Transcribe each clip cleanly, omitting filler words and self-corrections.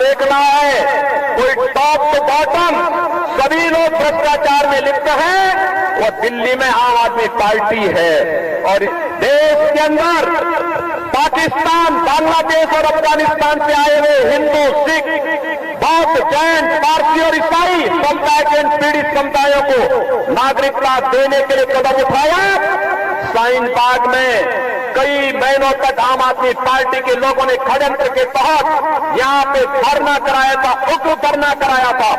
देख रहा है कोई टॉप टू बॉटम सभी लोग भ्रष्टाचार में लिप्त हैं, वो दिल्ली में आम आदमी पार्टी है। और देश के अंदर पाकिस्तान, बांग्लादेश और अफगानिस्तान से आए हुए हिंदू, सिख, बौद्ध, जैन, पारसी और ईसाई समुदाय के पीड़ित समुदायों को नागरिकता देने के लिए कदम उठाया। साइन बाग में कई महीनों तक आम आदमी पार्टी के लोगों ने षड्यंत्र के तहत यहां पे धरना कराया था, उग्र धरना कराया था।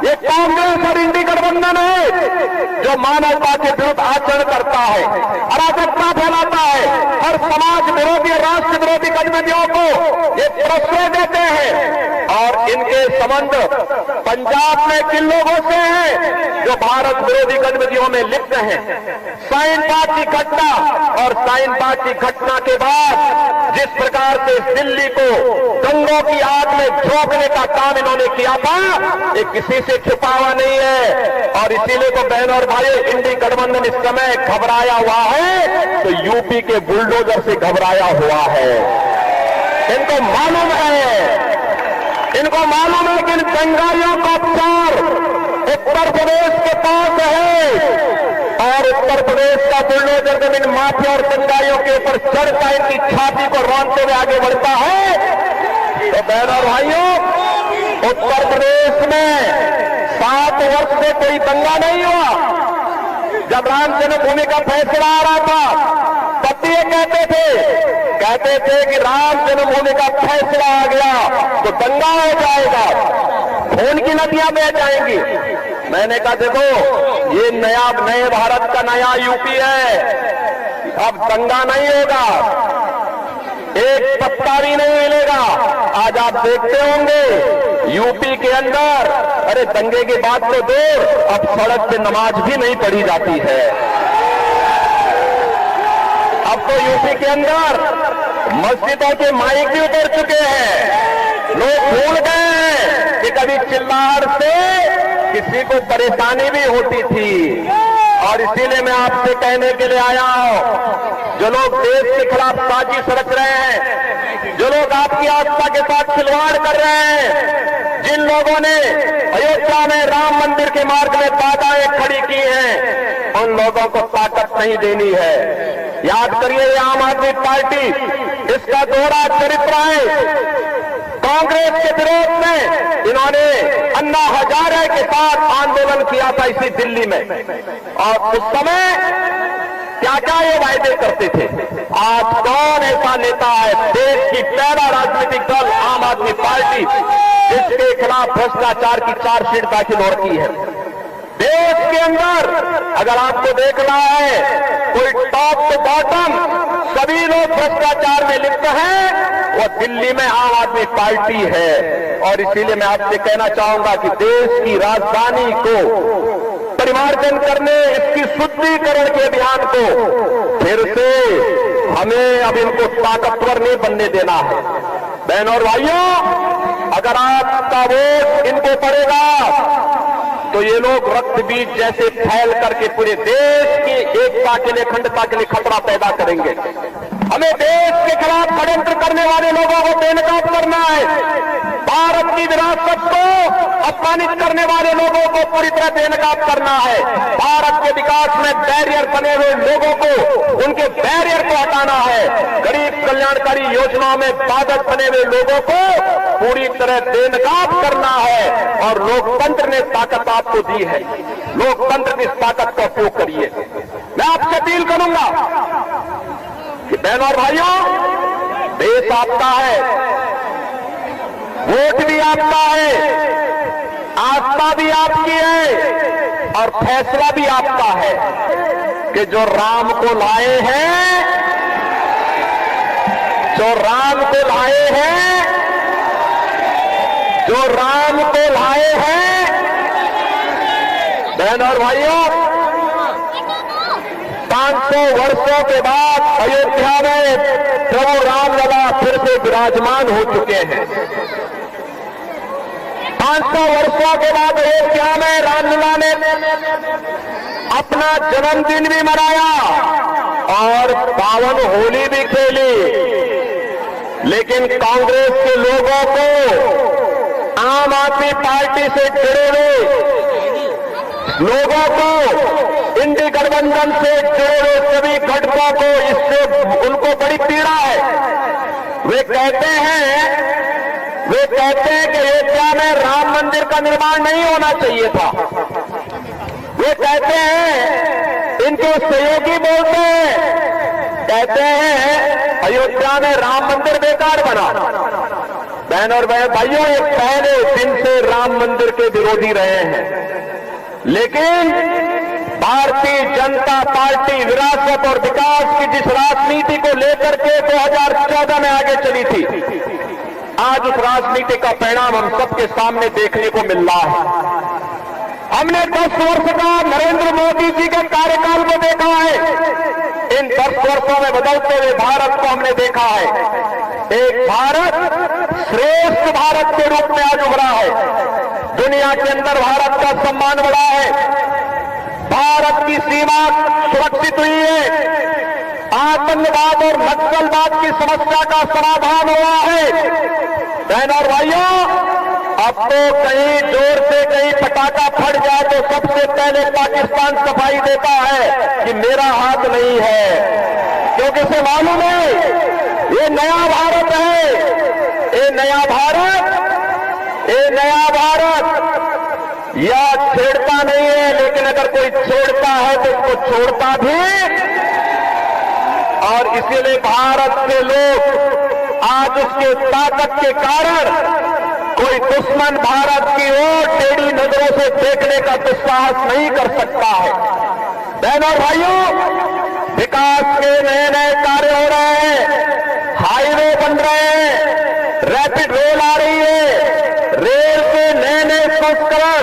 ये कांग्रेस और इंडी गठबंधन है जो मानवता के विरुद्ध आचरण करता है, अराजकता फैलाता है, हर समाज विरोधी, राष्ट्र विरोधी गतिविधियों को ये प्रश्रय देते हैं। और इनके संबंध पंजाब में किन लोगों से हैं जो भारत विरोधी गतिविधियों में लिप्त हैं। साइन बाग की घटना और साइन बाग की घटना के बाद जिस प्रकार से दिल्ली को दंगों की आग में झोंकने का काम इन्होंने किया था, ये किसी से छुपा हुआ नहीं है। और इसीलिए तो बहनों और भाई, इंडी गठबंधन इस समय घबराया हुआ है तो यूपी के बुलडोजर से घबराया हुआ है। इनको मालूम है कि इन दंगाइयों का उपचार उत्तर प्रदेश के पास है और उत्तर प्रदेश का बुलडोजर जब इन माफिया और दंगाइयों के ऊपर चढ़कर इनकी छाती को रौंदते हुए आगे बढ़ता है तो बहनों और भाइयों, उत्तर प्रदेश में 7 वर्ष से कोई दंगा नहीं हुआ। जब राम जन्मभूमि का फैसला आ रहा था तब भी ये कहते थे कि राम जन्मभूमि का फैसला आ गया तो दंगा हो जाएगा, खून की नदियां बह जाएंगी। मैंने कहा देखो, ये नए भारत का नया यूपी है, अब दंगा नहीं होगा, एक पत्ता भी नहीं मिलेगा। आज आप देखते होंगे यूपी के अंदर, अरे दंगे की बात तो दूर, अब सड़क पे नमाज भी नहीं पढ़ी जाती है। अब तो यूपी के अंदर मस्जिदों के माइक भी उतर चुके हैं। लोग भूल गए हैं कि कभी चिल्लाहट से किसी को परेशानी भी होती थी। और इसीलिए मैं आपसे कहने के लिए आया हूं, जो लोग देश के खिलाफ साजिश रच रहे हैं, जो लोग आपकी आस्था के साथ खिलवाड़ कर रहे हैं, जिन लोगों ने अयोध्या में राम मंदिर के मार्ग में बाधाएं खड़ी की हैं, उन लोगों को ताकत नहीं देनी है। याद करिए, ये आम आदमी पार्टी, इसका दोहरा चरित्र है। कांग्रेस के विरोध में इन्होंने अन्ना हजारे के साथ आंदोलन किया था इसी दिल्ली में, और उस समय क्या क्या ये वायदे करते थे। आज कौन ऐसा नेता है, देश की पहला राजनीतिक दल आम आदमी पार्टी, जिसके खिलाफ भ्रष्टाचार की चार्जशीट दाखिल हो रही है। देश के अंदर अगर आपको देखना है कोई टॉप टू बॉटम सभी लोग भ्रष्टाचार में लिप्त हैं, वो दिल्ली में आम आदमी पार्टी है। और इसीलिए मैं आपसे कहना चाहूंगा कि देश की राजधानी को परिमार्जन करने, इसकी शुद्धिकरण के अभियान को फिर से हमें अब इनको ताकतवर नहीं बनने देना है। बहनों और भाइयों, अगर आपका वोट इनको पड़ेगा तो ये लोग रक्त बीज जैसे फैल करके पूरे देश की एकता के लिए, अखंडता के लिए खतरा पैदा करेंगे। हमें देश के खिलाफ षड्यंत्र करने वाले लोगों को बेनकाब करना है। भारत की विरासत को अपमानित करने वाले लोगों को पूरी तरह बेनकाब करना है। भारत के विकास में बैरियर बने हुए लोगों को, उनके बैरियर को हटाना है। गरीब कल्याणकारी योजनाओं में बाधक बने हुए लोगों को पूरी तरह बेनकाब करना है। और लोकतंत्र ने ताकत आपको दी है, लोकतंत्र की इस ताकत का उपयोग करिए। मैं आपसे अपील करूंगा कि बहनों और भाइयों, देश आपका है, वोट भी आपका है, आस्था भी आपकी है और फैसला भी आपका है कि जो राम को लाए हैं, जो राम को लाए हैं, जो राम को लाए हैं, बहनों और भाइयों, 500 वर्षों के बाद अयोध्या में प्रभु रामलला फिर से विराजमान हो चुके हैं। 500 वर्षों के बाद अयोध्या में रामलला ने अपना जन्मदिन भी मनाया और पावन होली भी खेली। लेकिन कांग्रेस के लोगों को आदमी पार्टी से जुड़े हुए लोगों को, इंडी गठबंधन से जुड़े हुए सभी घटकों को इससे उनको बड़ी पीड़ा है। वे कहते हैं कि अयोध्या में राम मंदिर का निर्माण नहीं होना चाहिए था। वे कहते हैं, इनके सहयोगी बोलते हैं, कहते हैं अयोध्या में राम मंदिर बेकार बना। बहन और भाइयों, ये पहले दिन से राम मंदिर के विरोधी रहे हैं, लेकिन भारतीय जनता पार्टी विरासत और विकास की जिस राजनीति को लेकर के 2014 में आगे चली थी, आज उस राजनीति का परिणाम हम सबके सामने देखने को मिल रहा है। हमने 10 वर्ष का नरेंद्र मोदी जी के कार्यकाल को देखा है। इन 10 वर्षों में बदलते हुए भारत को हमने देखा है। एक भारत श्रेष्ठ भारत के रूप में आज उभरा है। दुनिया के अंदर भारत का सम्मान बढ़ा है। भारत की सीमा सुरक्षित हुई है। आतंकवाद और नक्सलवाद की समस्या का समाधान हुआ है। बहनों और भाइयों, अब तो कहीं जोर से कहीं पटाखा फट जाए तो सबसे पहले पाकिस्तान सफाई देता है कि मेरा हाथ नहीं है, क्योंकि इसे मालूम है ये नया भारत है। ये नया भारत या छेड़ता नहीं है, लेकिन अगर कोई छोड़ता है तो उसको छोड़ता भी। और इसीलिए भारत के लोग आज उसके ताकत के कारण कोई दुश्मन भारत की ओर टेढ़ी नजरों से देखने का दुस्साहस नहीं कर सकता है। बहनों और भाइयों, विकास के नए नए कार्य हो रहे हैं, हाईवे बन रहे हैं, रैपिड रेल आ रही है, रेल के नए नए संस्करण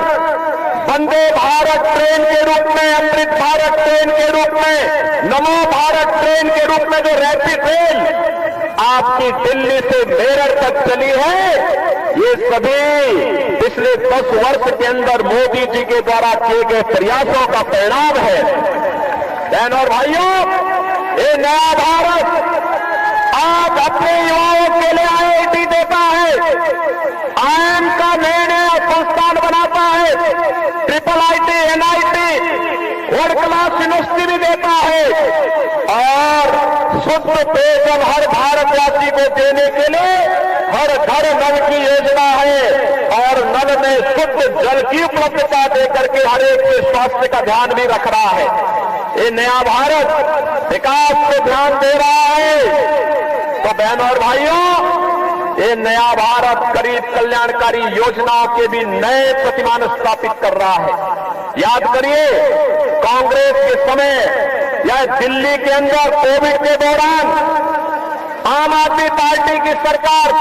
वंदे भारत ट्रेन के रूप में, अमृत भारत ट्रेन के रूप में, नमो भारत ट्रेन के रूप में जो रैपिड रेल आपकी दिल्ली से मेरठ तक चली है, ये सभी पिछले 10 वर्ष के अंदर मोदी जी के द्वारा किए गए प्रयासों का परिणाम है। बहनों और भाइयों, ये नया भारत आज अपने युवाओं के लिए IIT देता है, IIM का नया संस्थान बनाता है, IIIT, NIT, world class university भी देता है, और शुद्ध पेयजल हर भारतवासी को देने के लिए हर घर नल की योजना है, और नल में शुद्ध जल की उपलब्धता देकर के हर एक के स्वास्थ्य का ध्यान भी रख रहा है। ये नया भारत विकास पे ध्यान दे रहा है। तो बहनों और भाइयों, ये नया भारत गरीब कल्याणकारी योजनाओं के भी नए प्रतिमान स्थापित कर रहा है। याद करिए, कांग्रेस के समय या दिल्ली के अंदर कोविड के दौरान आम आदमी पार्टी की सरकार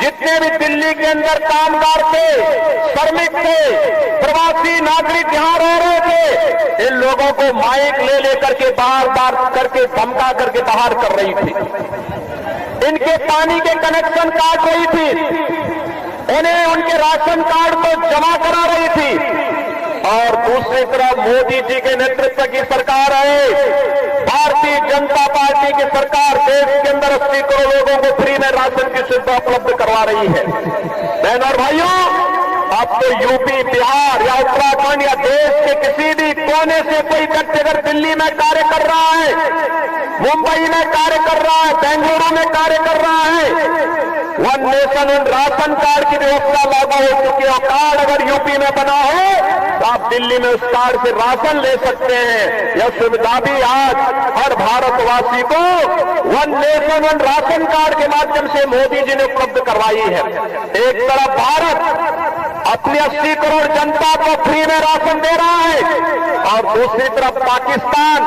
जितने भी दिल्ली के अंदर कामगार थे, श्रमिक थे, प्रवासी नागरिक यहां रह रहे थे, इन लोगों को माइक ले लेकर के बार करके धमका करके बाहर कर रही थी। इनके पानी के कनेक्शन काट रही थी, उन्हें उनके राशन कार्ड को जमा करा रही थी। और दूसरी तरफ मोदी जी के नेतृत्व की सरकार है, भारतीय जनता पार्टी की सरकार देश के अंदर 80 करोड़ लोगों को फ्री में राशन की सुविधा उपलब्ध करवा रही है। बहनों और भाइयों, अब तो यूपी, बिहार या उत्तराखंड या देश के किसी भी कोने से कोई व्यक्ति अगर दिल्ली में कार्य कर रहा है, मुंबई में कार्य कर रहा है, बेंगलुरु में कार्य कर रहा है, one nation one ration card की व्यवस्था लागू हो चुकी है। कार्ड अगर यूपी में बना हो तो आप दिल्ली में उस कार्ड से राशन ले सकते हैं। यह सुविधा भी आज हर भारतवासी को one nation one ration card के माध्यम से मोदी जी ने उपलब्ध करवाई है। एक तरफ भारत अपनी 80 करोड़ जनता को फ्री में राशन दे रहा है, और दूसरी तरफ पाकिस्तान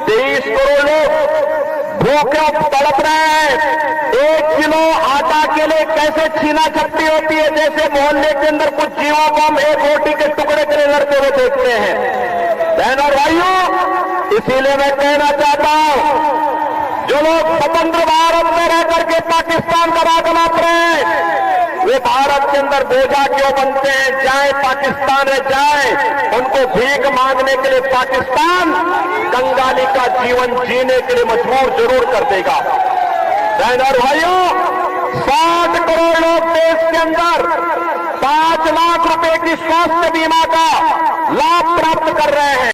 23 करोड़ लोग भूखे तड़प रहे हैं। 1 किलो आटा के लिए कैसे छीना झपटी होती है, जैसे मोहल्ले के अंदर कुछ जीवों को हम एक रोटी के टुकड़े के लिए लड़ते हुए देखते हैं। बहनों और भाइयों, इसीलिए मैं कहना चाहता हूं, जो लोग स्वतंत्र भारत में रह करके पाकिस्तान का राज बनाते हैं, वे भारत के अंदर बोझा क्यों बनते हैं? जाए पाकिस्तान में जाए, उनको भीख मांगने के लिए पाकिस्तान कंगाली का जीवन जीने के लिए मजबूर जरूर कर देगा। बहनों और भाइयों, 60 करोड़ लोग देश के अंदर 5 स्वास्थ्य बीमा का लाभ प्राप्त कर रहे हैं।